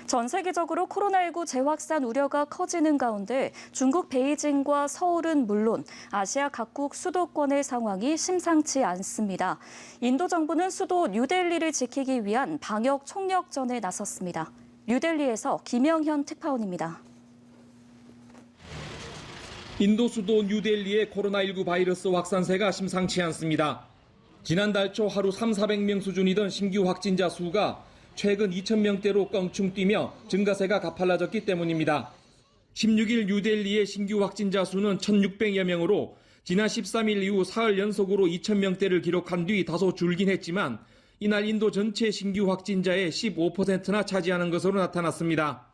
전 세계적으로 코로나19 재확산 우려가 커지는 가운데 중국 베이징과 서울은 물론 아시아 각국 수도권의 상황이 심상치 않습니다. 인도 정부는 수도 뉴델리를 지키기 위한 방역 총력전에 나섰습니다. 뉴델리에서 김영현 특파원입니다. 인도 수도 뉴델리의 코로나19 바이러스 확산세가 심상치 않습니다. 지난달 초 하루 300~400명 수준이던 신규 확진자 수가 최근 2,000명대로 껑충 뛰며 증가세가 가팔라졌기 때문입니다. 16일 뉴델리의 신규 확진자 수는 1,600여 명으로 지난 13일 이후 사흘 연속으로 2,000명대를 기록한 뒤 다소 줄긴 했지만 이날 인도 전체 신규 확진자의 15%나 차지하는 것으로 나타났습니다.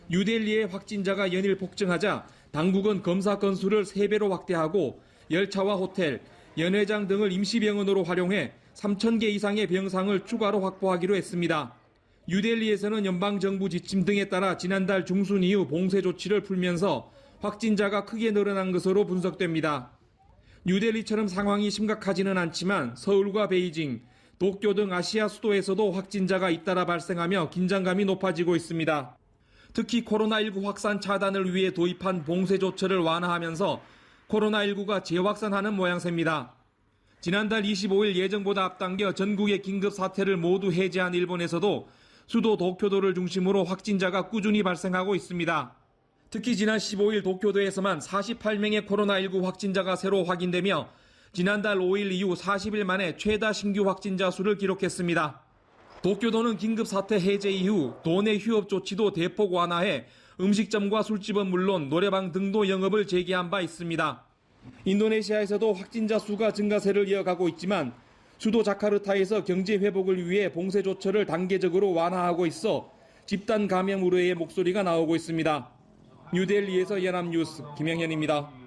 뉴델리의 확진자가 연일 폭증하자 당국은 검사 건수를 3배로 확대하고 열차와 호텔, 연회장 등을 임시병원으로 활용해 3,000개 이상의 병상을 추가로 확보하기로 했습니다. 뉴델리에서는 연방정부 지침 등에 따라 지난달 중순 이후 봉쇄 조치를 풀면서 확진자가 크게 늘어난 것으로 분석됩니다. 뉴델리처럼 상황이 심각하지는 않지만 서울과 베이징, 도쿄 등 아시아 수도에서도 확진자가 잇따라 발생하며 긴장감이 높아지고 있습니다. 특히 코로나19 확산 차단을 위해 도입한 봉쇄 조처를 완화하면서 코로나19가 재확산하는 모양새입니다. 지난달 25일 예정보다 앞당겨 전국의 긴급 사태를 모두 해제한 일본에서도 수도 도쿄도를 중심으로 확진자가 꾸준히 발생하고 있습니다. 특히 지난 15일 도쿄도에서만 48명의 코로나19 확진자가 새로 확인되며 지난달 5일 이후 40일 만에 최다 신규 확진자 수를 기록했습니다. 도쿄도는 긴급사태 해제 이후 도내 휴업 조치도 대폭 완화해 음식점과 술집은 물론 노래방 등도 영업을 재개한 바 있습니다. 인도네시아에서도 확진자 수가 증가세를 이어가고 있지만 수도 자카르타에서 경제 회복을 위해 봉쇄 조처를 단계적으로 완화하고 있어 집단 감염 우려의 목소리가 나오고 있습니다. 뉴델리에서 연합뉴스 김영현입니다.